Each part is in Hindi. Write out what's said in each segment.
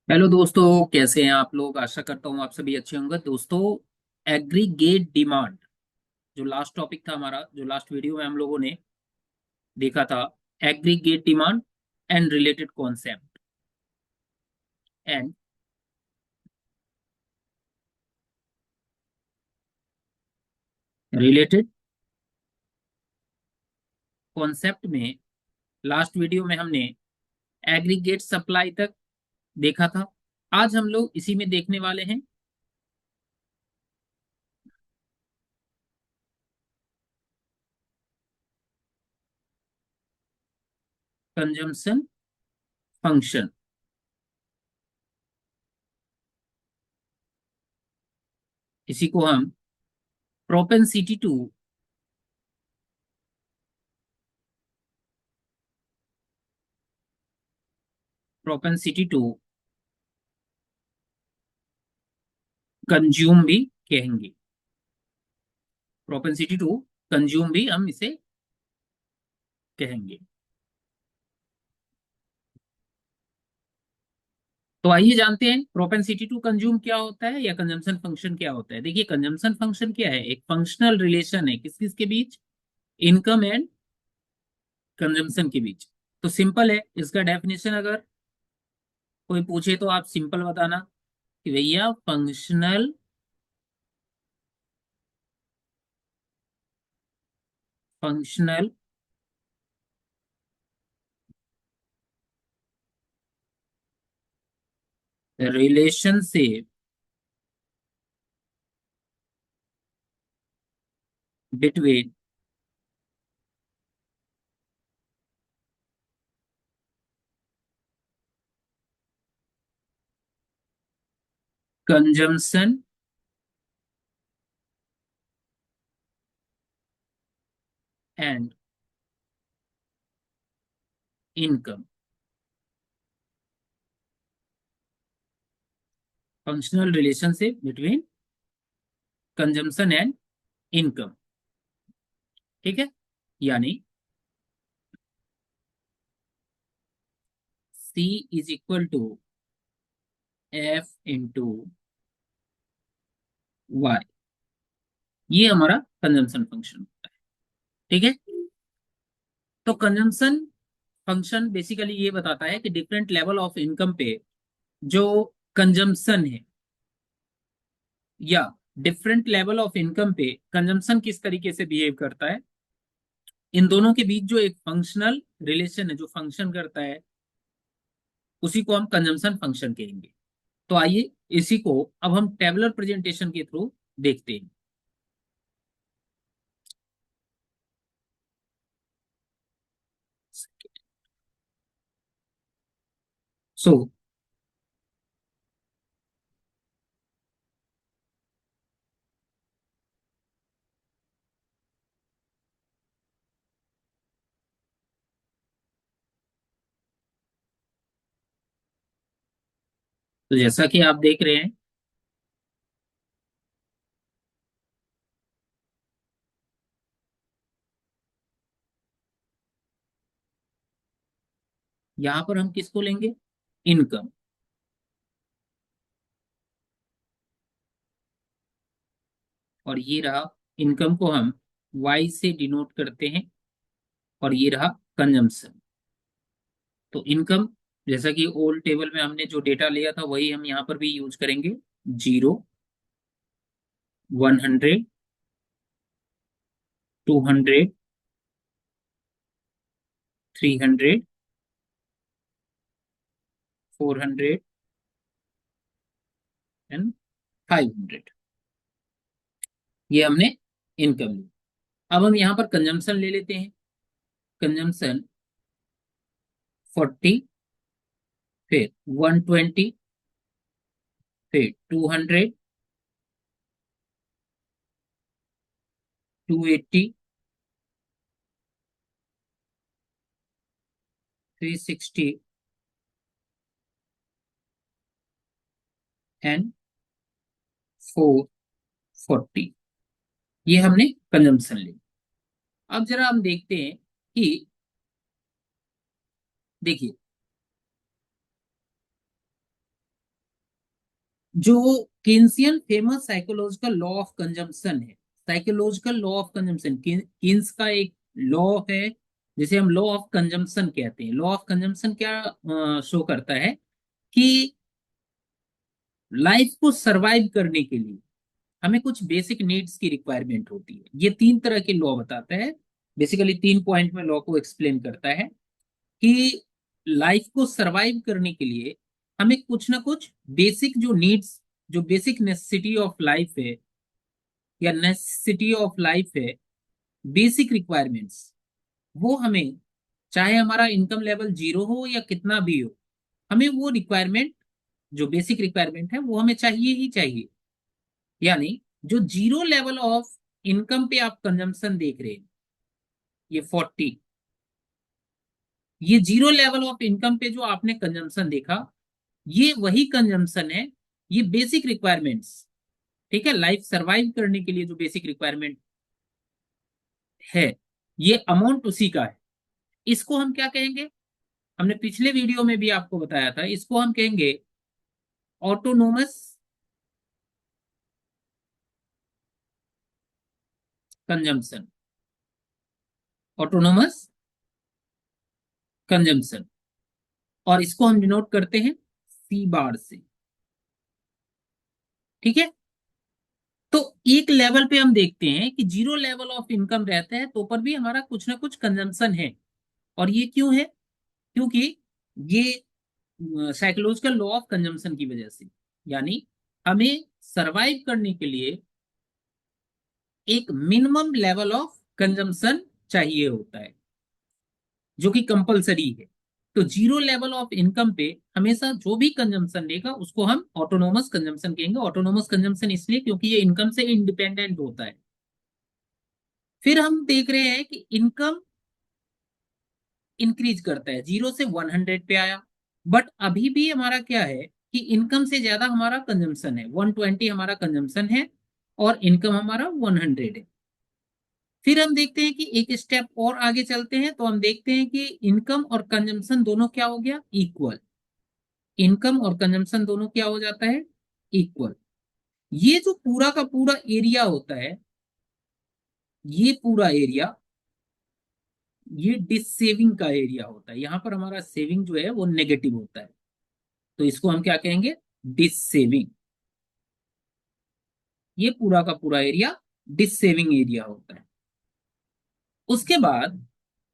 हेलो दोस्तों, कैसे हैं आप लोग। आशा करता हूँ आप सभी अच्छे होंगे दोस्तों। एग्रीगेट डिमांड जो लास्ट टॉपिक था हमारा, जो लास्ट वीडियो में हम लोगों ने देखा था। Aggregate demand and related concept and related concept में लास्ट वीडियो में हमने एग्रीगेट सप्लाई तक देखा था। आज हम लोग इसी में देखने वाले हैं कंजम्पशन फंक्शन। इसी को हम propensity to propensity to consume भी कहेंगे। प्रोपेंसिटी टू कंज्यूम भी हम इसे कहेंगे। तो आइए जानते हैं प्रोपेंसिटी टू कंज्यूम क्या होता है या कंजम्पशन फंक्शन क्या होता है। देखिए, कंजम्पशन फंक्शन क्या है, एक फंक्शनल रिलेशन है किस किस के बीच, इनकम एंड कंजम्पशन के बीच। तो सिंपल है इसका डेफिनेशन, अगर कोई पूछे तो आप सिंपल बताना कि भैया functional relationship between consumption and income. Functional relationship between consumption and income. ठीक है, यानी C is equal to F into Y. ये हमारा कंजम्पशन फंक्शन होता है। ठीक है, तो कंजम्पशन फंक्शन बेसिकली ये बताता है कि डिफरेंट लेवल ऑफ इनकम पे जो कंजम्पशन है, या डिफरेंट लेवल ऑफ इनकम पे कंजम्पशन किस तरीके से बिहेव करता है। इन दोनों के बीच जो एक फंक्शनल रिलेशन है, जो फंक्शन करता है, उसी को हम कंजम्पशन फंक्शन कहेंगे। तो आइए इसी को अब हम टेबलर प्रेजेंटेशन के थ्रू देखते हैं। सो तो जैसा कि आप देख रहे हैं, यहां पर हम किसको लेंगे, इनकम। और ये रहा, इनकम को हम वाई से डिनोट करते हैं। और ये रहा कंजम्पशन। तो इनकम, जैसा कि ओल्ड टेबल में हमने जो डेटा लिया था वही हम यहाँ पर भी यूज करेंगे। 0, 100, 200, 300, 400 एंड 500। ये हमने इनकम ली। अब हम यहाँ पर कंजम्पशन ले लेते हैं। कंजम्पशन 40, फिर 120, फिर 200, 280, 360 एंड 440। ये हमने कंजम्पशन ली। अब जरा हम देखते हैं कि, देखिए, जो Keynesian famous psychological law of consumption है, psychological law of consumption Keynes का एक लॉ है, जिसे हम लॉ ऑफ कंजम्पशन कहते हैं। लॉ ऑफ कंजम्पशन क्या शो करता है कि लाइफ को सरवाइव करने के लिए हमें कुछ बेसिक नीड्स की रिक्वायरमेंट होती है। ये तीन तरह के लॉ बताता है, बेसिकली 3 पॉइंट में लॉ को एक्सप्लेन करता है कि लाइफ को सरवाइव करने के लिए हमें कुछ ना कुछ बेसिक जो नीड्स, जो बेसिक नेसेसिटी ऑफ लाइफ है या नेसेसिटी ऑफ लाइफ है, बेसिक रिक्वायरमेंट्स, वो हमें, चाहे हमारा इनकम लेवल जीरो हो या कितना भी हो, हमें वो रिक्वायरमेंट, जो बेसिक रिक्वायरमेंट है वो हमें चाहिए ही चाहिए। यानी जो जीरो लेवल ऑफ इनकम पे आप कंजम्पशन देख रहे हैं, ये 40, ये जीरो लेवल ऑफ इनकम पे जो आपने कंजम्पशन देखा, ये वही कंजम्पशन है, ये बेसिक रिक्वायरमेंट्स, ठीक है, लाइफ सरवाइव करने के लिए जो बेसिक रिक्वायरमेंट है, ये अमाउंट उसी का है। इसको हम क्या कहेंगे, हमने पिछले वीडियो में भी आपको बताया था, इसको हम कहेंगे ऑटोनोमस कंजम्पशन, ऑटोनोमस कंजम्पशन, और इसको हम डिनोट करते हैं सी बार से, ठीक है। तो एक लेवल पे हम देखते हैं कि जीरो लेवल ऑफ इनकम रहता है तो पर भी हमारा कुछ ना कुछ कंजम्पशन है। और ये क्यों है, क्योंकि ये साइकोलॉजिकल लॉ ऑफ कंजम्पशन की वजह से, यानी हमें सरवाइव करने के लिए एक मिनिमम लेवल ऑफ कंजम्पशन चाहिए होता है, जो कि कंपलसरी है। तो जीरो लेवल ऑफ इनकम पे हमेशा जो भी कंजम्पशन लेगा उसको हम ऑटोनोमस कंजम्पशन कहेंगे। ऑटोनोमस कंजम्पशन इसलिए क्योंकि ये इनकम से इंडिपेंडेंट होता है। फिर हम देख रहे हैं कि इनकम इंक्रीज करता है, 0 से 100 पे आया, बट अभी भी हमारा क्या है कि इनकम से ज्यादा हमारा कंजम्पशन है, 120 हमारा कंजम्पशन है और इनकम हमारा 100 है। फिर हम देखते हैं कि एक स्टेप और आगे चलते हैं तो हम देखते हैं कि इनकम और कंजम्पशन दोनों क्या हो गया, इक्वल। इनकम और कंजम्पशन दोनों क्या हो जाता है, इक्वल। ये जो पूरा का पूरा एरिया होता है, ये पूरा एरिया, ये डिस सेविंग का एरिया होता है। यहां पर हमारा सेविंग जो है वो नेगेटिव होता है, तो इसको हम क्या कहेंगे, डिस सेविंग। ये पूरा का पूरा एरिया डिस सेविंग एरिया होता है। उसके बाद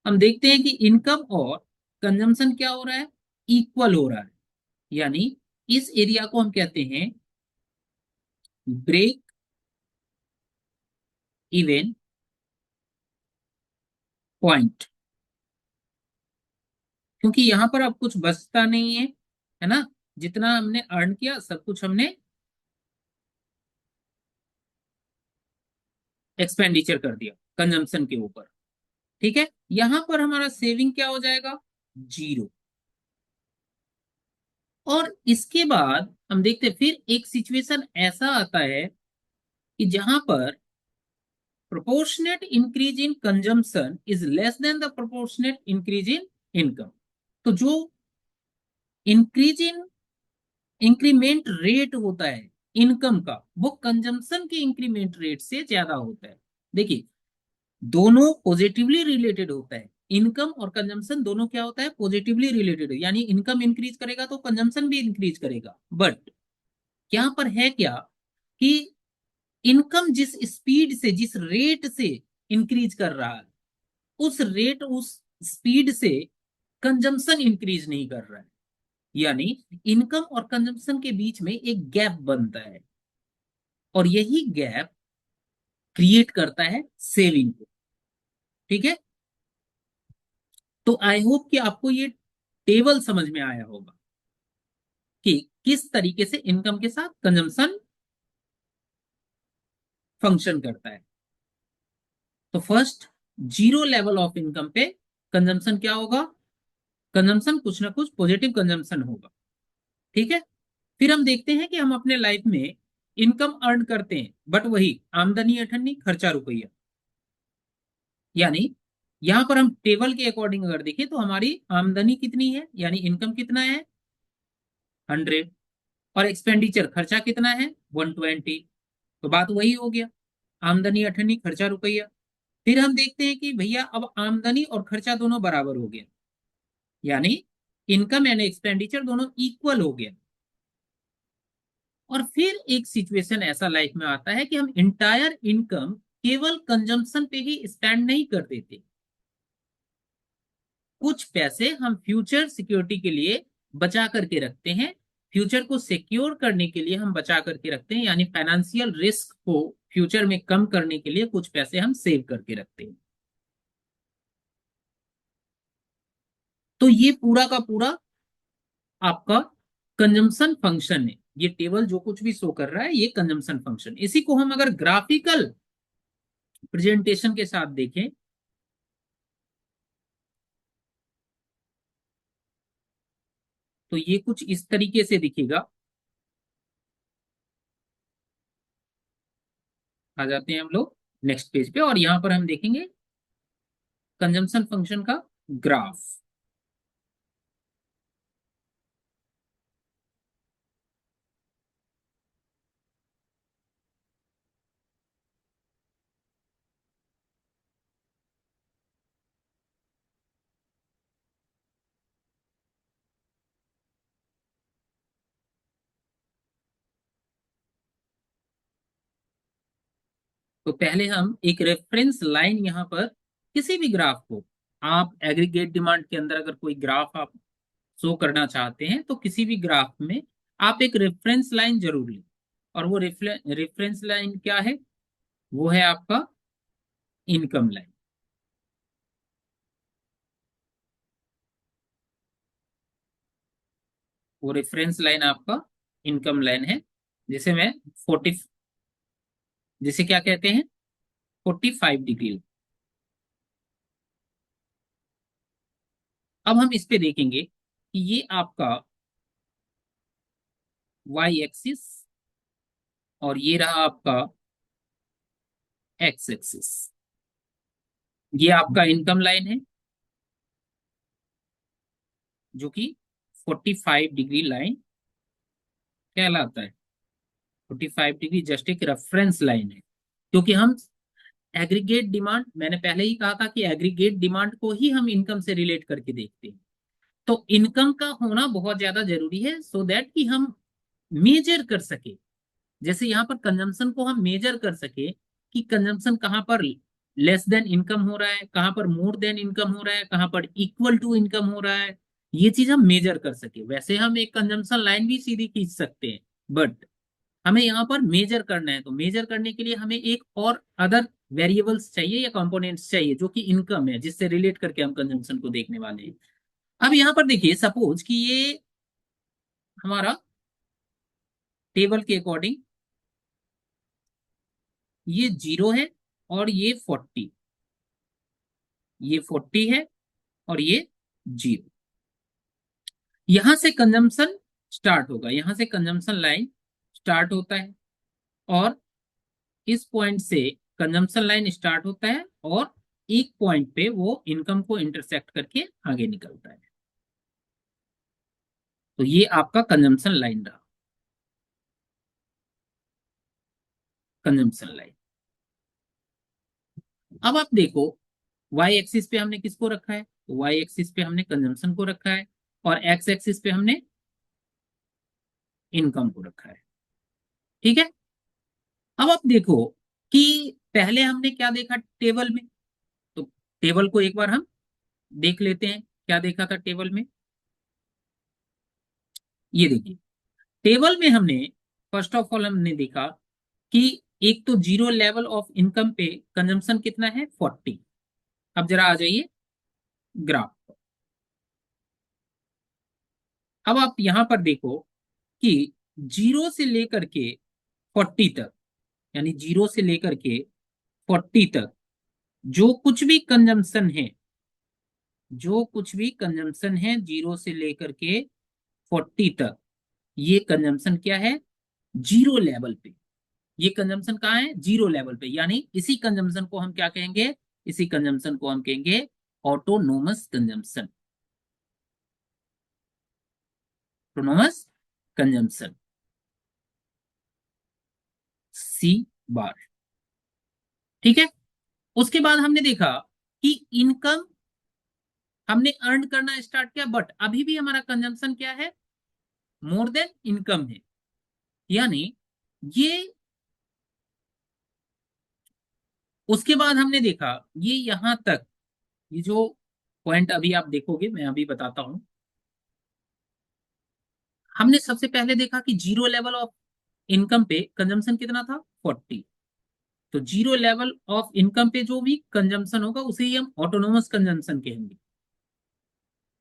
हम देखते हैं कि इनकम और कंजम्पशन क्या हो रहा है, इक्वल हो रहा है। यानी इस एरिया को हम कहते हैं ब्रेक इवन पॉइंट, क्योंकि यहां पर अब कुछ बचता नहीं है ना, जितना हमने अर्न किया सब कुछ हमने एक्सपेंडिचर कर दिया कंजम्पशन के ऊपर, ठीक है। यहां पर हमारा सेविंग क्या हो जाएगा, जीरो। और इसके बाद हम देखते हैं फिर एक सिचुएशन ऐसा आता है कि जहां पर proportionate increase in consumption is less than the proportionate increase in income। तो जो इंक्रीज इन इंक्रीमेंट रेट होता है इनकम का, वो कंजम्पशन के इंक्रीमेंट रेट से ज्यादा होता है। देखिए, दोनों पॉजिटिवली रिलेटेड होता है, इनकम और कंजम्पशन दोनों क्या होता है, पॉजिटिवली रिलेटेड है। यानी इनकम इंक्रीज करेगा तो कंजम्पशन भी इंक्रीज करेगा। बट यहाँ पर है क्या कि इनकम जिस स्पीड से, जिस रेट से इंक्रीज कर रहा है, उस रेट, उस स्पीड से कंजम्पशन इंक्रीज नहीं कर रहा है। यानी इनकम और कंजम्पशन के बीच में एक गैप बनता है, और यही गैप क्रिएट करता है सेविंग को, ठीक है। तो आई होप कि आपको ये टेबल समझ में आया होगा कि किस तरीके से इनकम के साथ कंजम्पशन फंक्शन करता है। तो first, zero level of income पे कंजम्पशन क्या होगा, कंजम्पशन कुछ ना कुछ पॉजिटिव कंजम्पशन होगा, ठीक है। फिर हम देखते हैं कि हम अपने लाइफ में इनकम अर्न करते हैं, बट वही आमदनी अठन्नी खर्चा रुपया। यानी यहां पर हम टेबल के अकॉर्डिंग अगर देखें तो हमारी आमदनी कितनी है, यानी इनकम कितना है, 100, और एक्सपेंडिचर खर्चा कितना है 120। तो बात वही हो गया, आमदनी 18 खर्चा रुपया। फिर हम देखते हैं कि भैया अब आमदनी और खर्चा दोनों बराबर हो गया, यानी इनकम एंड एक्सपेंडिचर दोनों इक्वल हो गया। और फिर एक सिचुएशन ऐसा लाइफ में आता है कि हम इंटायर इनकम केवल कंजम्पशन पे ही स्पेंड नहीं कर देते, कुछ पैसे हम फ्यूचर सिक्योरिटी के लिए बचा करके रखते हैं, फ्यूचर को सिक्योर करने के लिए हम बचा करके रखते हैं, यानी फाइनेंशियल रिस्क को फ्यूचर में कम करने के लिए कुछ पैसे हम सेव करके रखते हैं। तो ये पूरा का पूरा आपका कंजम्पशन फंक्शन है। ये टेबल जो कुछ भी शो कर रहा है ये कंजम्पशन फंक्शन। इसी को हम अगर ग्राफिकल प्रेजेंटेशन के साथ देखें तो ये कुछ इस तरीके से दिखेगा। आ जाते हैं हम लोग नेक्स्ट पेज पे और यहां पर हम देखेंगे कंजम्पशन फंक्शन का ग्राफ। तो पहले हम एक रेफरेंस लाइन यहां पर किसी भी ग्राफ को, आप एग्रीगेट डिमांड के अंदर अगर कोई ग्राफ आप शो करना चाहते हैं तो किसी भी ग्राफ में आप एक रेफरेंस लाइन जरूर लें। और वो रेफरेंस लाइन क्या है, वो है आपका इनकम लाइन। वो रेफरेंस लाइन आपका इनकम लाइन है, जिसे मैं 40, जिसे क्या कहते हैं 45 डिग्री। अब हम इस पे देखेंगे कि ये आपका वाई एक्सिस और ये रहा आपका एक्स एक्सिस। ये आपका इनकम लाइन है जो कि 45 डिग्री लाइन कहलाता है। 45 डिग्री जस्ट एक रेफरेंस लाइन है, क्योंकि हम एग्रीगेट डिमांड, मैंने पहले ही कहा था कि एग्रीगेट डिमांड को ही हम इनकम से रिलेट करके देखते हैं। तो इनकम का होना बहुत ज्यादा जरूरी है सो दैट कि हम मेजर कर सके, जैसे यहाँ पर कंजम्पशन को हम मेजर कर सके कि कंजम्पशन कहाँ पर लेस देन इनकम हो रहा है, कहाँ पर मोर देन इनकम हो रहा है, कहाँ पर इक्वल टू इनकम हो रहा है। ये चीज हम मेजर कर सके। वैसे हम एक कंजम्पशन लाइन भी सीधी खींच सकते हैं, बट हमें यहाँ पर मेजर करना है। तो मेजर करने के लिए हमें एक और अदर वेरिएबल्स चाहिए या कंपोनेंट्स चाहिए जो कि इनकम है, जिससे रिलेट करके हम कंजम्पशन को देखने वाले हैं। अब यहाँ पर देखिए, सपोज कि ये हमारा टेबल के अकॉर्डिंग ये 0 है और ये 40, ये 40 है और ये 0। यहां से कंजम्पशन स्टार्ट होगा, यहां से कंजम्पशन लाइन स्टार्ट होता है और इस पॉइंट से कंजम्पशन लाइन स्टार्ट होता है और एक पॉइंट पे वो इनकम को इंटरसेक्ट करके आगे निकलता है। तो ये आपका कंजम्पशन लाइन रहा, कंजम्पशन लाइन। अब आप देखो, वाई एक्सिस पे हमने किसको रखा है, तो वाई एक्सिस पे हमने कंजम्पशन को रखा है और एक्स एक्सिस पे हमने इनकम को रखा है। ठीक है। अब आप देखो कि पहले हमने क्या देखा टेबल में, तो टेबल को एक बार हम देख लेते हैं। क्या देखा था टेबल में, ये देखिए टेबल में हमने फर्स्ट ऑफ ऑल हमने देखा कि एक तो जीरो लेवल ऑफ इनकम पे कंजम्पशन कितना है 40। अब जरा आ जाइए ग्राफ। अब आप यहां पर देखो कि जीरो से लेकर के 40 तक, यानी जीरो से लेकर के 40 तक जो कुछ भी कंजम्पशन है, जो कुछ भी कंजम्पशन है जीरो से लेकर के 40 तक, ये कंजम्पशन क्या है जीरो लेवल पे। ये कंजम्पशन कहाँ है जीरो लेवल पे, यानी इसी कंजम्पशन को हम क्या कहेंगे, इसी कंजम्पशन को हम कहेंगे ऑटोनोमस कंजम्पशन, ऑटोनोमस कंजम्पशन। सी बार। ठीक है। उसके बाद हमने देखा कि इनकम हमने अर्न करना स्टार्ट किया, बट अभी भी हमारा कंजम्पशन क्या है, मोर देन इनकम है। यानी ये, उसके बाद हमने देखा ये यहां तक, ये जो पॉइंट अभी आप देखोगे, मैं अभी बताता हूं। हमने सबसे पहले देखा कि जीरो लेवल ऑफ इनकम पे कंजम्पशन कितना था, 40। तो जीरो लेवल ऑफ इनकम पे जो भी कंजम्पशन होगा उसे ही हम ऑटोनोमस कंजम्पशन कहेंगे।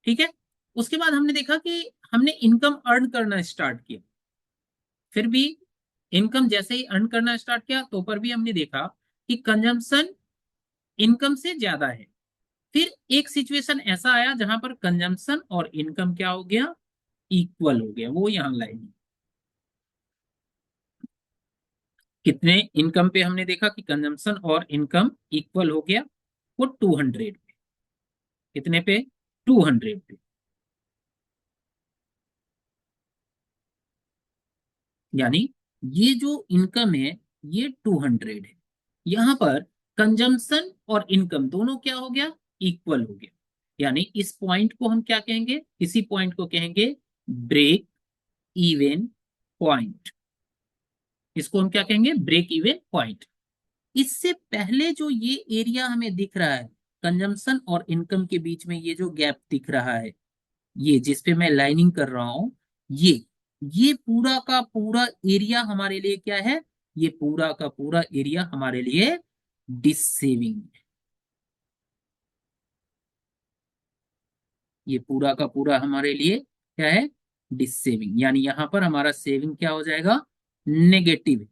ठीक है। उसके बाद हमने देखा कि हमने इनकम अर्न करना स्टार्ट किया, फिर भी इनकम जैसे ही अर्न करना स्टार्ट किया तो पर भी हमने देखा कि कंजम्पशन इनकम से ज्यादा है। फिर एक सिचुएशन ऐसा आया जहां पर कंजम्पशन और इनकम क्या हो गया, इक्वल हो गया। वो यहां लाइन कितने इनकम पे हमने देखा कि कंजम्पशन और इनकम इक्वल हो गया, वो 200 पे। कितने पे, 200 पे। यानी ये जो इनकम है ये 200 है। यहां पर कंजम्पशन और इनकम दोनों क्या हो गया, इक्वल हो गया। यानी इस पॉइंट को हम क्या कहेंगे, इसी पॉइंट को कहेंगे ब्रेक इवन पॉइंट। इसको हम क्या कहेंगे, ब्रेक इवन पॉइंट। इससे पहले जो ये एरिया हमें दिख रहा है कंजम्पशन और इनकम के बीच में, ये जो गैप दिख रहा है, ये जिस पे मैं लाइनिंग कर रहा हूं, ये पूरा का पूरा एरिया हमारे लिए क्या है, ये पूरा का पूरा एरिया हमारे लिए डिसेविंग है। ये पूरा का पूरा हमारे लिए क्या है, डिसेविंग। यानी यहां पर हमारा सेविंग क्या हो जाएगा, नेगेटिव।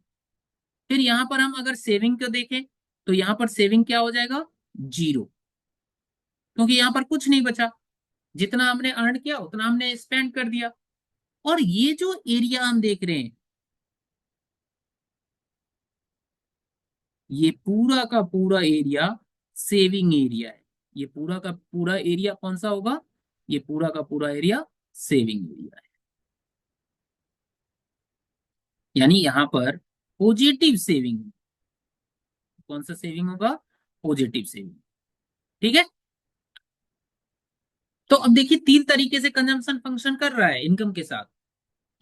फिर यहां पर हम अगर सेविंग को देखें तो यहां पर सेविंग क्या हो जाएगा, जीरो, क्योंकि यहां पर कुछ नहीं बचा। जितना हमने अर्न किया उतना हमने स्पेंड कर दिया। और ये जो एरिया हम देख रहे हैं, ये पूरा का पूरा एरिया सेविंग एरिया है। ये पूरा का पूरा एरिया कौन सा होगा, ये पूरा का पूरा एरिया सेविंग एरिया है। यानी यहां पर पॉजिटिव सेविंग, कौन सा सेविंग होगा, पॉजिटिव सेविंग। ठीक है। तो अब देखिए तीन तरीके से कंजम्पशन फंक्शन कर रहा है इनकम के साथ।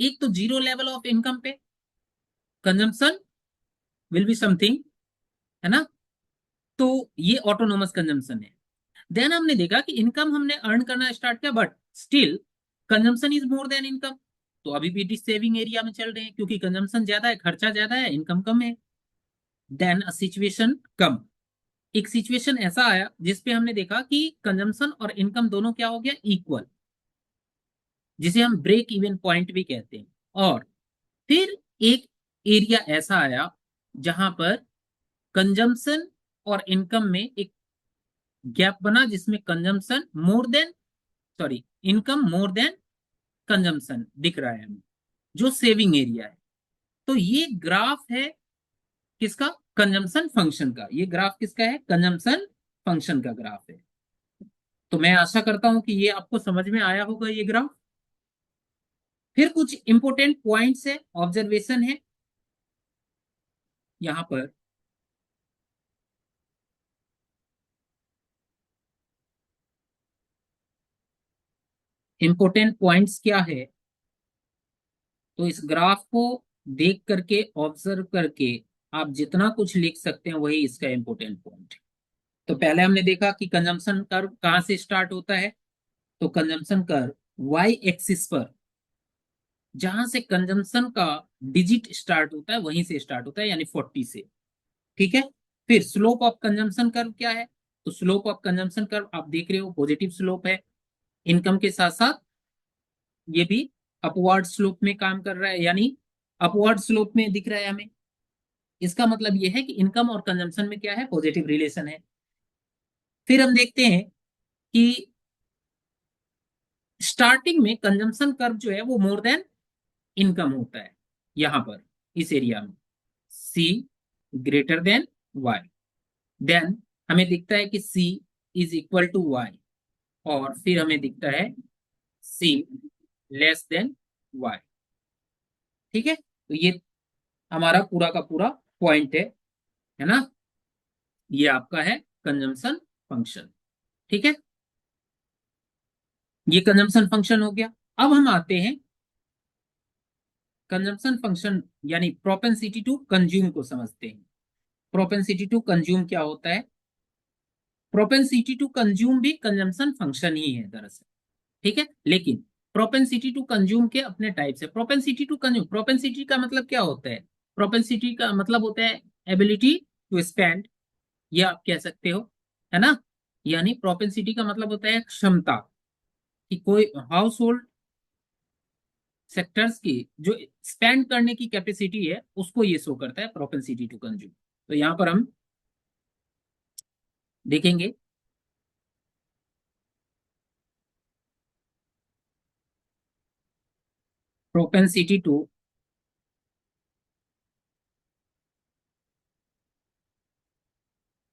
एक तो जीरो लेवल ऑफ इनकम पे कंजम्पशन विल बी समथिंग, है ना। तो ये ऑटोनोमस कंजम्पशन है। देन हमने देखा कि इनकम हमने अर्न करना स्टार्ट किया, but still consumption is more than income. तो अभी भी सेविंग एरिया में चल रहे हैं, क्योंकि कंजम्पशन ज्यादा है, खर्चा ज्यादा है, इनकम कम है। देन अ सिचुएशन कम, एक सिचुएशन ऐसा आया जिसपे हमने देखा कि कंजम्पशन और इनकम दोनों क्या हो गया, इक्वल, जिसे हम ब्रेक इवन पॉइंट भी कहते हैं। और फिर एक एरिया ऐसा आया जहां पर कंजम्पशन और इनकम में एक गैप बना, जिसमें consumption more than, sorry, income more than consumption दिख रहा है हमें, जो सेविंग एरिया है। तो ये ग्राफ है किसका, कंजम्पशन फंक्शन का। ये ग्राफ किसका है, कंजम्पशन फंक्शन का ग्राफ है। तो मैं आशा करता हूं कि ये आपको समझ में आया होगा ये ग्राफ। फिर कुछ इंपोर्टेंट पॉइंट्स है, ऑब्जर्वेशन है यहां पर। इंपोर्टेंट पॉइंट्स क्या है, तो इस ग्राफ को देख करके, ऑब्जर्व करके आप जितना कुछ लिख सकते हैं वही इसका इंपोर्टेंट पॉइंट है। तो पहले हमने देखा कि कंजम्पशन कर्व कहां से स्टार्ट होता है, तो कंजम्पशन कर्व वाई एक्सिस पर जहां से कंजम्पशन का डिजिट स्टार्ट होता है वहीं से स्टार्ट होता है, यानी 40 से। ठीक है। फिर स्लोप ऑफ कंजम्पशन कर्व क्या है, तो स्लोप ऑफ कंजम्पशन कर्व आप देख रहे हो पॉजिटिव स्लोप है। इनकम के साथ साथ ये भी अपवर्ड स्लोप में काम कर रहा है, यानी अपवर्ड स्लोप में दिख रहा है हमें। इसका मतलब यह है कि इनकम और कंजम्पशन में क्या है, पॉजिटिव रिलेशन है। फिर हम देखते हैं कि स्टार्टिंग में कंजम्पशन कर्व जो है वो मोर देन इनकम होता है, यहां पर इस एरिया में सी ग्रेटर देन वाई। देन हमें दिखता है कि सी इज इक्वल टू वाई, और फिर हमें दिखता है सी लेस देन वाई। ठीक है। तो ये हमारा पूरा का पूरा पॉइंट है ना। ये आपका है कंजम्पशन फंक्शन। ठीक है, ये कंजम्पशन फंक्शन हो गया। अब हम आते हैं कंजम्पशन फंक्शन यानी प्रोपेंसिटी टू कंज्यूम को समझते हैं। प्रोपेंसिटी टू कंज्यूम क्या होता है? प्रोपेंसिटी टू कंज्यूम भी कंजम्पशन फंक्शन ही है दरअसल। ठीक है, लेकिन प्रोपेंसिटी टू कंज्यूम के अपने टाइप्स है। प्रोपेंसिटी टू कंज्यूम, प्रोपेंसिटी का मतलब क्या होता है? प्रोपेंसिटी का मतलब होता है एबिलिटी टू स्पेंड, ये आप कह सकते हो, है ना। यानी प्रोपेंसिटी का मतलब होता है क्षमता, कि कोई हाउस होल्ड सेक्टर्स की जो स्पेंड करने की कैपेसिटी है उसको ये शो करता है प्रोपेंसिटी टू कंज्यूम। तो यहां पर हम देखेंगे propensity to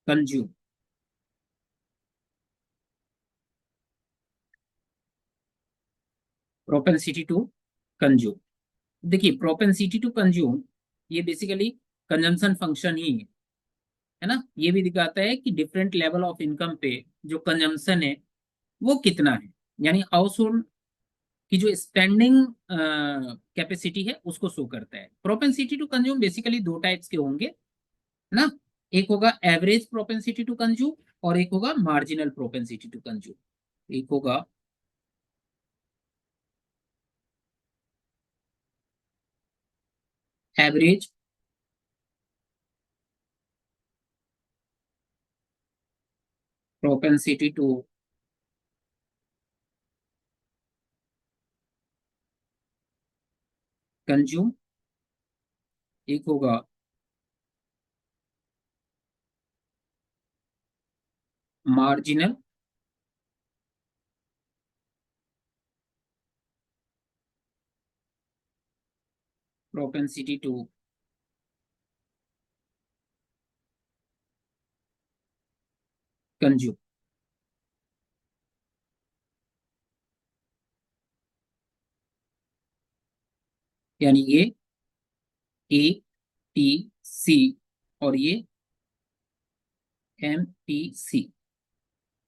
consume. Propensity to consume, देखिए प्रोपेंसिटी टू कंज्यूम ये बेसिकली कंजम्पशन फंक्शन ही है ना। ये भी दिखाता है कि डिफरेंट लेवल ऑफ इनकम पे जो कंजम्पशन है वो कितना है, यानी हाउस होल्ड की जो स्पेंडिंग कैपेसिटी है उसको शो करता है। प्रोपेंसिटी टू कंज्यूम बेसिकली दो टाइप्स के होंगे, है ना। एक होगा एवरेज प्रोपेंसिटी टू कंज्यूम और एक होगा मार्जिनल प्रोपेंसिटी टू कंज्यूम। एक होगा एवरेज प्रोपेंसिटी टू कंज्यूम, एक होगा मार्जिनल प्रोपेंसिटी टू कंज्यूम। यानी ये ए टी सी और ये एम टी सी।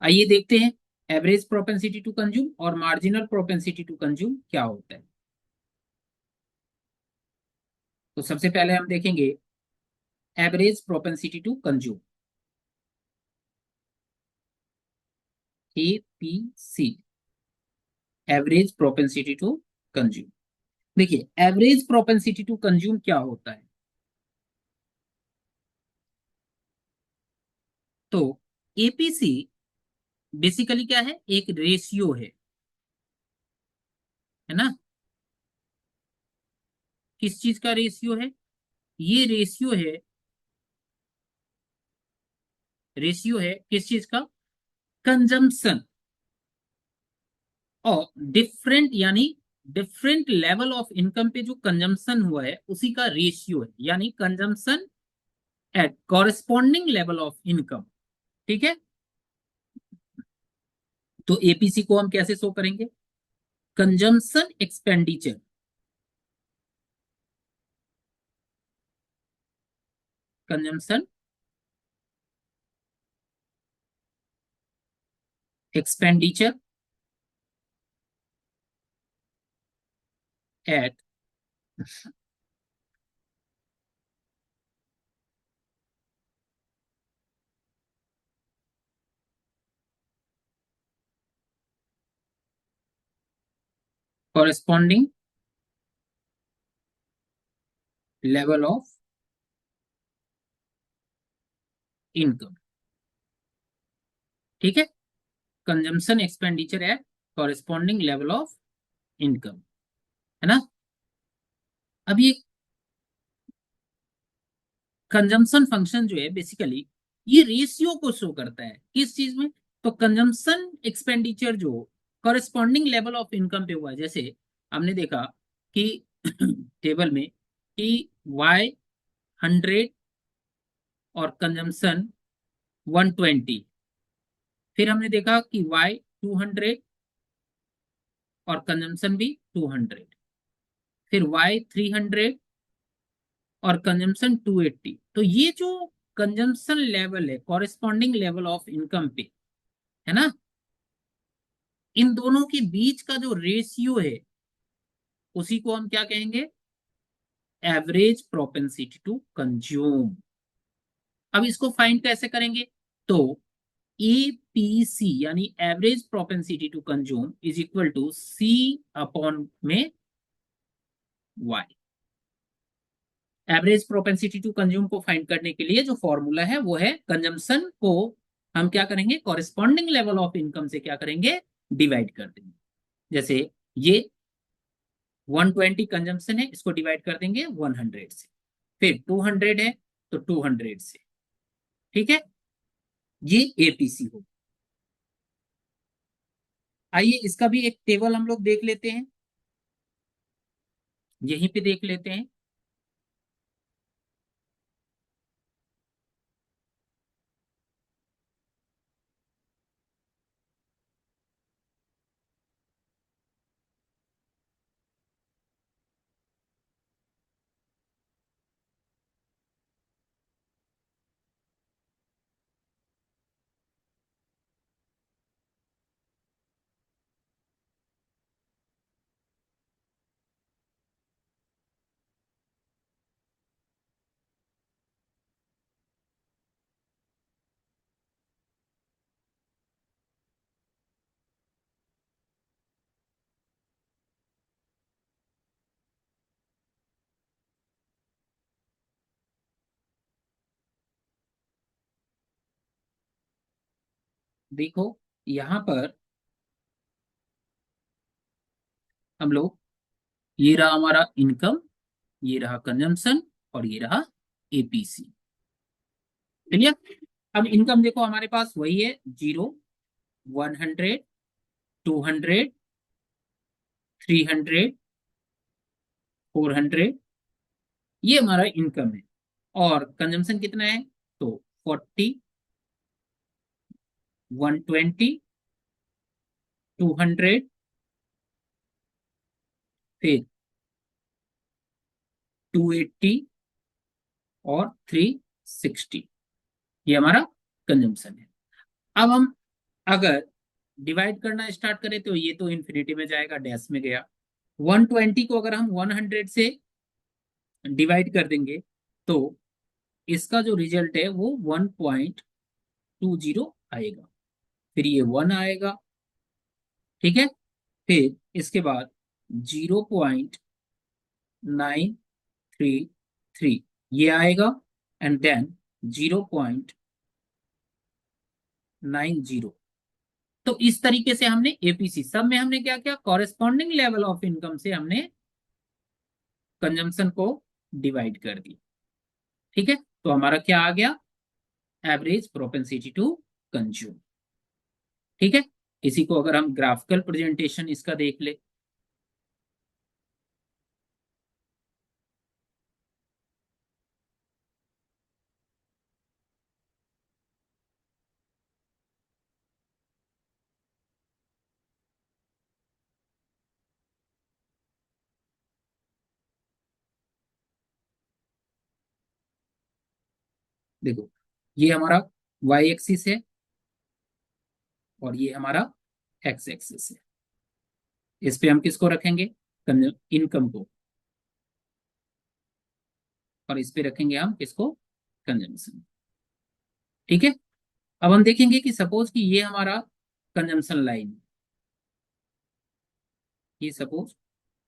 आइए देखते हैं एवरेज प्रोपेंसिटी टू कंज्यूम और मार्जिनल प्रोपेंसिटी टू कंज्यूम क्या होता है। तो सबसे पहले हम देखेंगे average propensity to consume, APC, average propensity to consume. देखिए एवरेज प्रोपेंसिटी टू कंज्यूम क्या होता है? तो एपीसी बेसिकली क्या है? एक रेशियो है ना। किस चीज का रेशियो है? ये रेशियो है किस चीज का? कंजम्पशन और डिफरेंट, यानी डिफरेंट लेवल ऑफ इनकम पे जो कंजम्पशन हुआ है उसी का रेशियो है, यानी consumption at corresponding level of income. ठीक है, तो एपीसी को हम कैसे शो करेंगे? Consumption expenditure, consumption expenditure at corresponding level of income. ठीक है, consumption expenditure at corresponding level of income, है ना। अब ये कंजम्पशन फंक्शन जो है बेसिकली ये रेशियो को शो करता है किस चीज में? तो कंजम्पशन एक्सपेंडिचर जो कॉरेस्पॉन्डिंग लेवल ऑफ इनकम पे हुआ है, जैसे हमने देखा कि टेबल में कि वाई 100 और कंजम्पशन 120, फिर हमने देखा कि वाई 200 और कंजम्पशन भी 200, फिर वाई 300 और कंजम्पशन 280। तो ये जो कंजम्पशन लेवल है कॉरेस्पॉन्डिंग लेवल ऑफ इनकम पे, है ना, इन दोनों के बीच का जो रेशियो है उसी को हम क्या कहेंगे, एवरेज प्रोपेंसिटी टू कंज्यूम। अब इसको फाइंड कैसे करेंगे, तो एपीसी यानी average propensity to consume is equal to C upon में Y. Average propensity to consume को फाइंड करने के लिए जो फॉर्मूला है वो है कंजम्पशन को हम क्या करेंगे, कॉरेस्पॉन्डिंग लेवल ऑफ इनकम से क्या करेंगे, डिवाइड कर देंगे। जैसे ये 120 कंजम्पशन है, इसको डिवाइड कर देंगे 100 से, फिर 200 है तो 200 से, ठीक है, ये एपीसी हो। आइए इसका भी एक टेबल हम लोग देख लेते हैं, यहीं पे देख लेते हैं। देखो यहां पर हम लोग, ये रहा हमारा इनकम, ये रहा कंजम्पशन, और ये रहा एपीसी। क्लियर। अब इनकम देखो हमारे पास वही है, 0, 100, 200, 300, 400, ये हमारा इनकम है। और कंजम्पशन कितना है, तो 40, 120, 200, फिर 280 और 360, ये हमारा कंजम्पशन है। अब हम अगर डिवाइड करना स्टार्ट करें तो ये तो इंफिनिटी में जाएगा, डैश में गया। 120 को अगर हम 100 से डिवाइड कर देंगे तो इसका जो रिजल्ट है वो 1.20 आएगा, फिर ये 1 आएगा, ठीक है, फिर इसके बाद 0.933 ये आएगा, एंड देन 0.90। तो इस तरीके से हमने एपीसी सब में हमने क्या किया, कॉरेस्पॉन्डिंग लेवल ऑफ इनकम से हमने कंजम्पशन को डिवाइड कर दी, ठीक है। तो हमारा क्या आ गया, एवरेज प्रोपेंसिटी टू कंज्यूम, ठीक है। इसी को अगर हम ग्राफिकल प्रेजेंटेशन इसका देख ले, देखो ये हमारा वाई एक्सिस है और ये हमारा एक्स एक्सिस है। इस पे हम किसको रखेंगे, इनकम को, और इस पे रखेंगे हम किसको, कंजम्पशन, ठीक है। अब हम देखेंगे कि सपोज कि ये हमारा कंजम्पशन लाइन, ये सपोज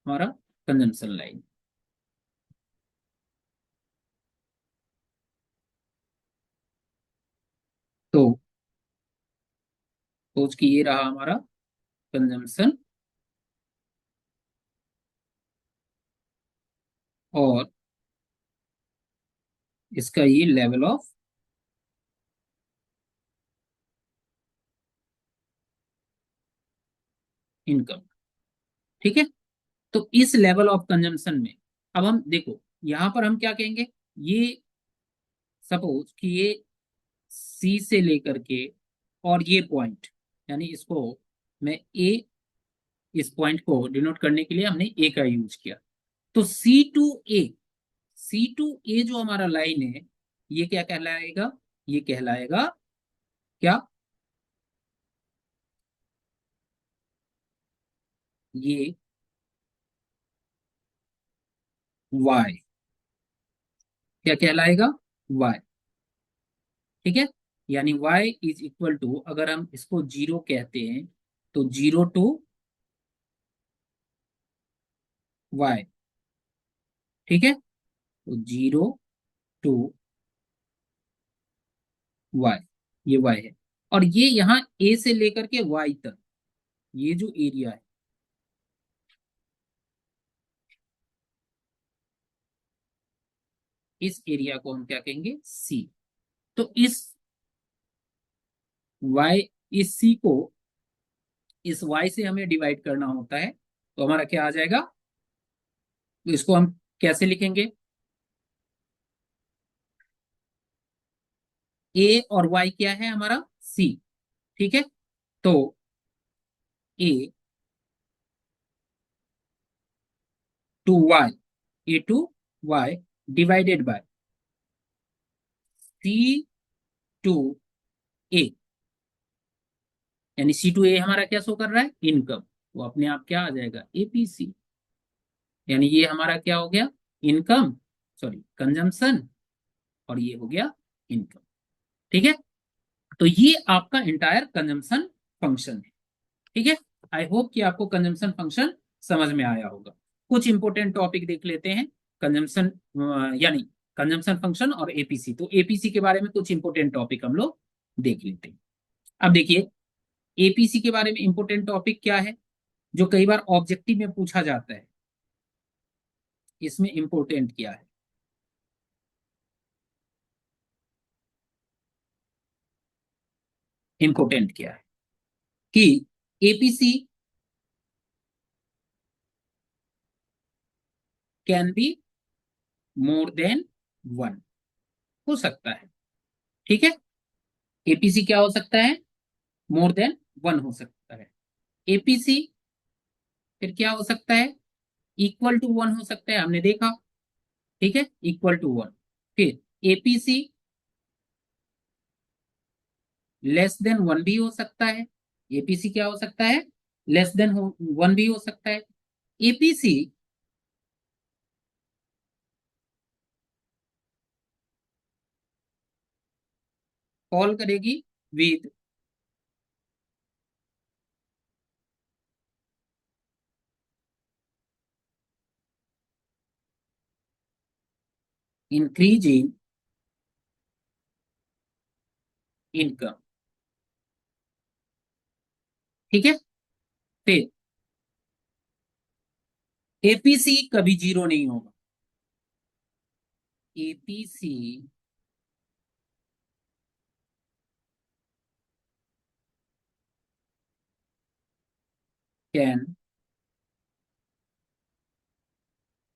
हमारा कंजम्पशन लाइन, तो सपोज कि ये रहा हमारा कंजम्पशन और इसका ये लेवल ऑफ इनकम, ठीक है। तो इस लेवल ऑफ कंजम्पशन में अब हम देखो यहां पर हम क्या कहेंगे, ये सपोज कि ये सी से लेकर के और ये पॉइंट, यानी इसको मैं ए, इस पॉइंट को डिनोट करने के लिए हमने ए का यूज किया। तो सी टू ए, सी टू ए जो हमारा लाइन है ये क्या कहलाएगा? ये कहलाएगा क्या? ये y क्या कहलाएगा? y। ठीक है, यानी y इज इक्वल टू, अगर हम इसको जीरो कहते हैं तो 0 to y। ठीक है, तो 0 to y, ये y है। और ये यहाँ a से लेकर के y तक, ये जो एरिया है, इस एरिया को हम क्या कहेंगे? c। तो y इस c को इस y से हमें डिवाइड करना होता है, तो हमारा क्या आ जाएगा? तो इसको हम कैसे लिखेंगे? a और y क्या है हमारा? c। ठीक है, तो a to y, a to y divided by c to a, यानी c टू a हमारा क्या शो कर रहा है? इनकम। तो अपने आप क्या आ जाएगा? एपीसी। यानी ये हमारा क्या हो गया? इनकम, सॉरी कंजम्पशन, और ये हो गया इनकम। ठीक है, तो ये आपका इंटायर कंजम्पशन फंक्शन है। ठीक है, आई होप कि आपको कंजम्पशन फंक्शन समझ में आया होगा। कुछ इंपॉर्टेंट टॉपिक देख लेते हैं। कंजम्पशन यानी कंजम्पशन फंक्शन और एपीसी, तो एपीसी के बारे में कुछ इंपॉर्टेंट टॉपिक हम लोग देख लेते हैं। अब देखिए, एपीसी के बारे में इंपॉर्टेंट टॉपिक क्या है जो कई बार ऑब्जेक्टिव में पूछा जाता है? इसमें इंपॉर्टेंट क्या है? इंपॉर्टेंट क्या है कि APC can be more than one, हो सकता है। ठीक है, एपीसी क्या हो सकता है? मोर देन वन हो सकता है। एपीसी फिर क्या हो सकता है? इक्वल टू वन हो सकता है, हमने देखा। ठीक है, इक्वल टू वन। फिर एपीसी लेस देन वन भी हो सकता है। एपीसी क्या हो सकता है? लेस देन वन भी हो सकता है। एपीसी कॉल करेगी विद इंक्रीजिंग इनकम। ठीक है, फिर एपीसी कभी जीरो नहीं होगा। APC can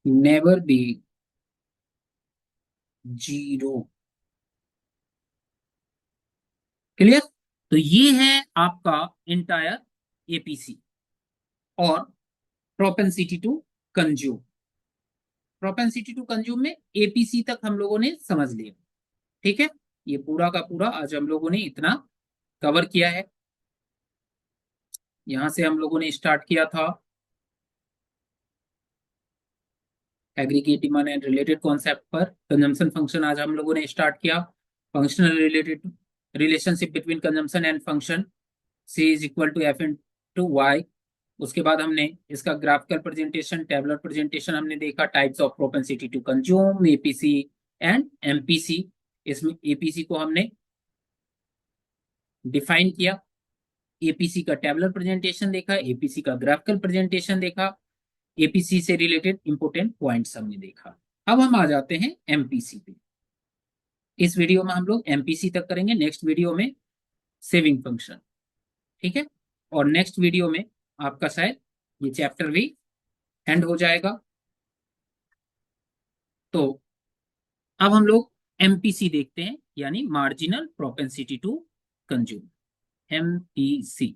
never be zero. Clear? तो ये है आपका इंटायर एपीसी और propensity to consume. Propensity to consume में एपीसी तक हम लोगों ने समझ लिया। ठीक है, ये पूरा का पूरा आज हम लोगों ने इतना कवर किया है। यहां से हम लोगों ने स्टार्ट किया था aggregate demand and related concept पर। कंजम्पशन फंक्शन आज हम लोगों ने स्टार्ट किया। Functional related relationship between consumption and function, C is equal to F into Y. उसके बाद हमने इसका ग्राफिकल प्रेजेंटेशन, टेबलर प्रेजेंटेशन हमने देखा। Types of propensity to consume, APC and MPC. इसमें एपीसी को हमने डिफाइन किया, एपीसी का टेबलर प्रेजेंटेशन देखा, एपीसी का ग्राफिकल प्रेजेंटेशन देखा, एपीसी से रिलेटेड इंपोर्टेंट पॉइंट्स हमने देखा। अब हम आ जाते हैं एमपीसी पे। इस वीडियो में हम लोग एमपीसी तक करेंगे, नेक्स्ट वीडियो में सेविंग फंक्शन। ठीक है, और नेक्स्ट वीडियो में आपका शायद ये चैप्टर भी एंड हो जाएगा। तो अब हम लोग एमपीसी देखते हैं, यानी marginal propensity to consume. MPC,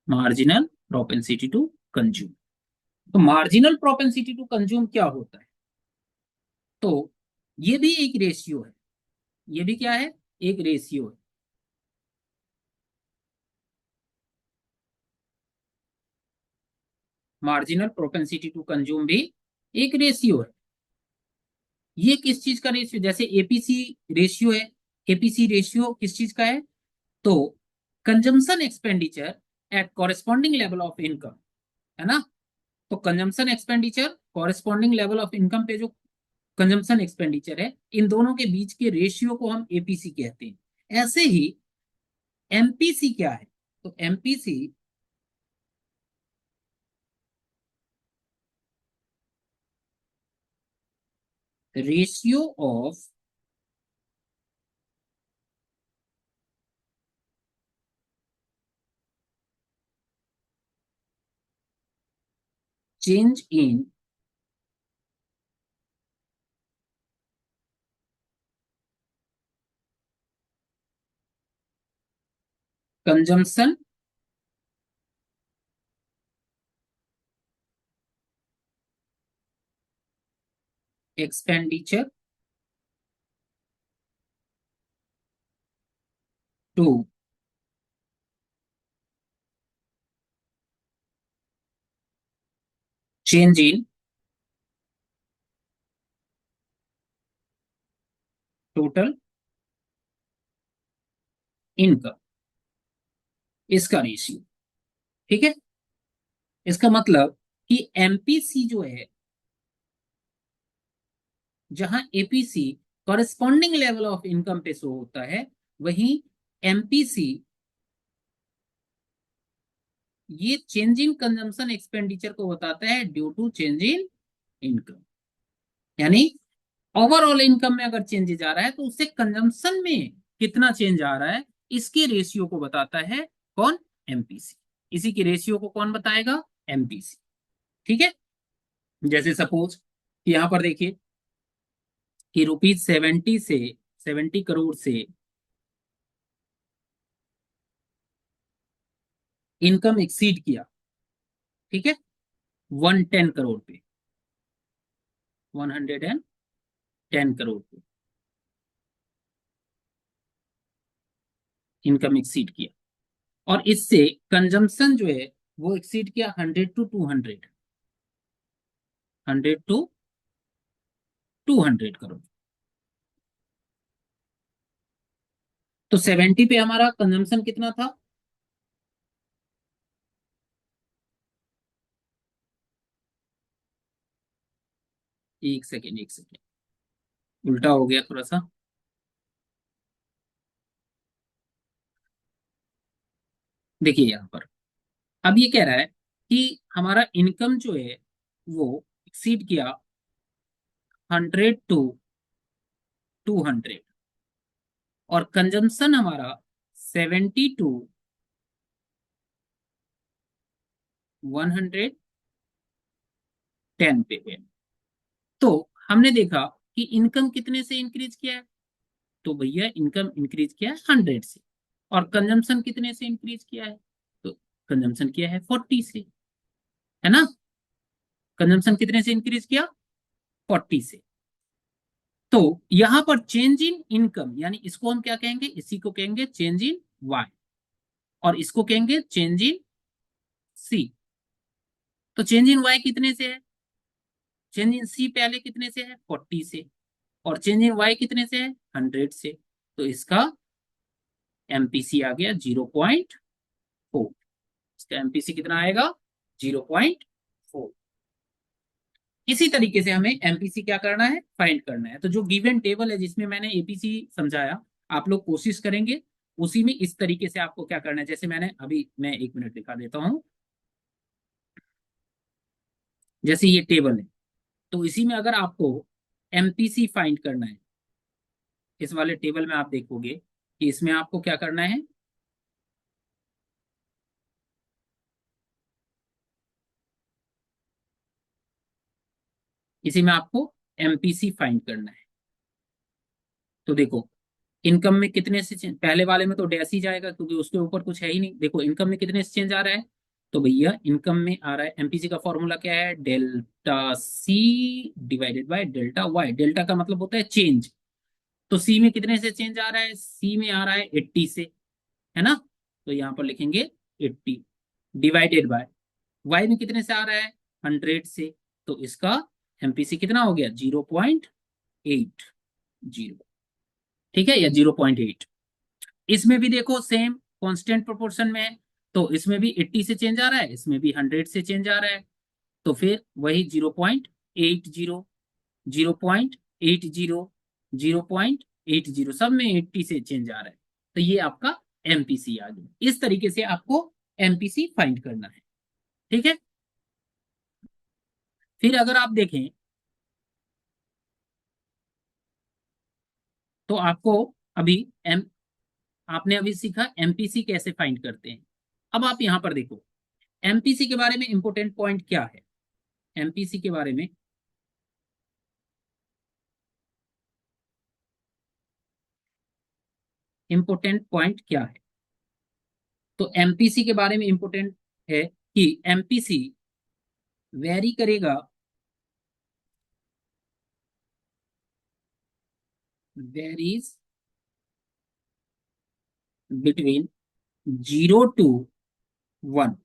marginal propensity to consume. तो मार्जिनल प्रोपेंसिटी टू कंज्यूम क्या होता है? तो ये भी एक रेशियो है, ये भी क्या है, एक रेशियो है। मार्जिनल प्रोपेंसिटी टू कंज्यूम भी एक रेशियो है। ये किस चीज का रेशियो, जैसे एपीसी रेशियो है, एपीसी रेशियो किस चीज का है, तो consumption expenditure at corresponding level of income, है ना। तो consumption expenditure corresponding level of income पे जो कंजम्पशन एक्सपेंडिचर है, इन दोनों के बीच के रेशियो को हम एपीसी कहते हैं। ऐसे ही एमपीसी क्या है, तो MPC ratio of change in consumption expenditure to change in total income, इसका रेशियो। ठीक है, इसका मतलब कि एमपीसी जो है, जहां APC corresponding level of income पे शो होता है, वहीं एमपीसी ये चेंज इन कंजम्पशन एक्सपेंडिचर को बताता है due to change in income. यानी ओवरऑल इनकम में अगर चेंजेस आ रहा है तो उससे कंजम्पशन में कितना चेंज आ रहा है, इसके रेशियो को बताता है कौन, एमपीसी। इसी की रेशियो को कौन बताएगा, एमपीसी। ठीक है, जैसे सपोज कि यहां पर देखिए कि ₹70 से 70 करोड़ से इनकम एक्सीड किया, ठीक है, 110 करोड़ पे, 110 करोड़ पे इनकम एक्सीड किया, और इससे कंजम्पशन जो है वो एक्सीड किया 100 to 200, 100 to 200 करोड़। तो 70 पे हमारा कंजम्पशन कितना था, एक सेकेंड एक सेकेंड, उल्टा हो गया थोड़ा सा। देखिए यहाँ पर अब ये कह रहा है कि हमारा इनकम जो है वो एक्सीड किया 100 to 200, और कंजम्पशन हमारा 70 to 110 पे है। तो हमने देखा कि इनकम कितने से इंक्रीज किया है, तो भैया इनकम इंक्रीज किया है 100 से, और कंजम्पशन कितने से इंक्रीज किया है, तो कंजम्पशन किया है 40 से, है ना। कंजम्पशन कितने से इंक्रीज किया, 40 से। तो यहां पर चेंज इन इनकम, यानी इसको हम क्या कहेंगे, इसी को कहेंगे चेंज इन वाई, और इसको कहेंगे चेंज इन सी। तो चेंज इन वाई कितने से है, चेंज इन सी पहले कितने से है, 40 से, और चेंज इन वाई कितने से है, 100 से। तो इसका एमपीसी आ गया 0.4, इसका एमपीसी कितना आएगा, 0.4। इसी तरीके से हमें एमपीसी क्या करना है, फाइंड करना है। तो जो गिवन टेबल है जिसमें मैंने एपीसी समझाया, आप लोग कोशिश करेंगे उसी में इस तरीके से आपको क्या करना है, जैसे मैंने अभी, मैं 1 मिनट दिखा देता हूं। जैसे ये टेबल है, तो इसी में अगर आपको एमपीसी फाइंड करना है, इस वाले टेबल में आप देखोगे कि इसमें आपको क्या करना है, इसी में आपको एमपीसी फाइंड करना है। तो देखो इनकम में कितने से पहले वाले में तो डैश ही जाएगा क्योंकि उसके ऊपर कुछ है ही नहीं। देखो इनकम में कितने से चेंज आ रहा है, तो भैया इनकम में आ रहा है, एमपीसी का फॉर्मूला क्या है, delta C divided by delta Y. Delta का मतलब होता है चेंज। तो सी में कितने से चेंज आ रहा है, सी में आ रहा है 80 से, है ना। तो यहां पर लिखेंगे 80 डिवाइडेड बाय वाई में कितने से आ रहा है, 100 से। तो इसका एमपीसी कितना हो गया, 0.80। ठीक है, या 0.8। इसमें भी देखो सेम कांस्टेंट प्रोपोर्शन में है, तो इसमें भी 80 से चेंज आ रहा है, इसमें भी 100 से चेंज आ रहा है। तो फिर वही 0.80, 0.80, 0.80, सब में 80 से चेंज आ रहा है। तो ये आपका एमपीसी आ गया। इस तरीके से आपको एमपीसी फाइंड करना है। ठीक है। फिर अगर आप देखें तो आपको अभी एम आपने अभी सीखा एमपीसी कैसे फाइंड करते हैं। अब आप यहां पर देखो, एमपीसी के बारे में इंपोर्टेंट पॉइंट क्या है, एमपीसी के बारे में इंपोर्टेंट पॉइंट क्या है। तो एमपीसी के बारे में इंपोर्टेंट है कि एमपीसी वेरी करेगा, वेरीज बिटवीन 0 to 1,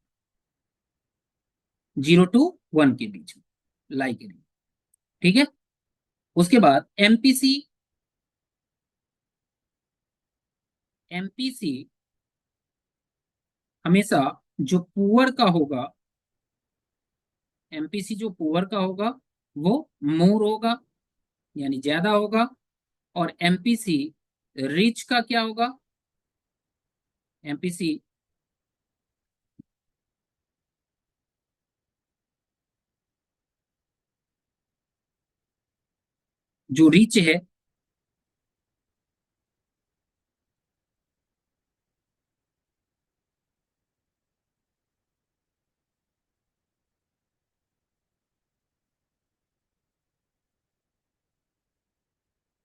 0 to 1 के बीच में लाई करेगी। ठीक है। उसके बाद एमपीसी, एमपीसी हमेशा जो पुअर का होगा, एमपीसी जो पुअर का होगा वो मोर होगा, यानी ज्यादा होगा। और एमपीसी रिच का क्या होगा, एमपीसी जो रिच है,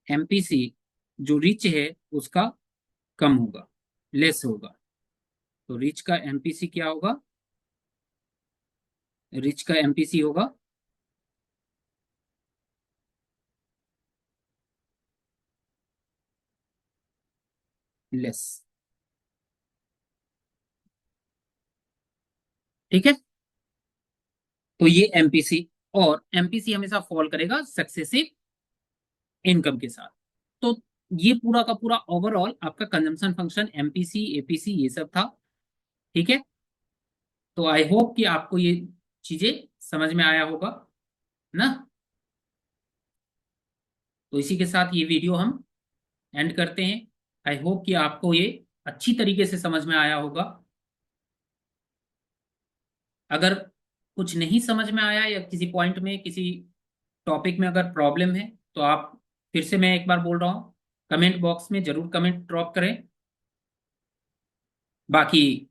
एमपीसी जो रिच है उसका कम होगा, लेस होगा। तो रिच का एमपीसी क्या होगा, रिच का एमपीसी होगा लेस। ठीक है। तो ये एमपीसी, और एमपीसी हमेशा फॉल करेगा सक्सेसिव इनकम के साथ। तो ये पूरा का पूरा ओवरऑल आपका कंजम्पशन फंक्शन, एमपीसी एपीसी ये सब था। ठीक है। तो आई होप कि आपको ये चीजें समझ में आया होगा ना। तो इसी के साथ ये वीडियो हम एंड करते हैं। आई होप कि आपको ये अच्छी तरीके से समझ में आया होगा। अगर कुछ नहीं समझ में आया या किसी पॉइंट में, किसी टॉपिक में अगर प्रॉब्लम है, तो आप, फिर से मैं एक बार बोल रहा हूँ, कमेंट बॉक्स में जरूर कमेंट ड्रॉप करें। बाकी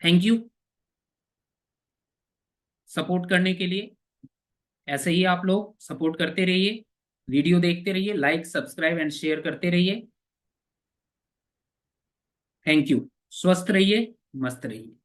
थैंक यू सपोर्ट करने के लिए। ऐसे ही आप लोग सपोर्ट करते रहिए, वीडियो देखते रहिए, लाइक सब्सक्राइब एंड शेयर करते रहिए। Thank you. स्वस्थ रहिए, मस्त रहिए।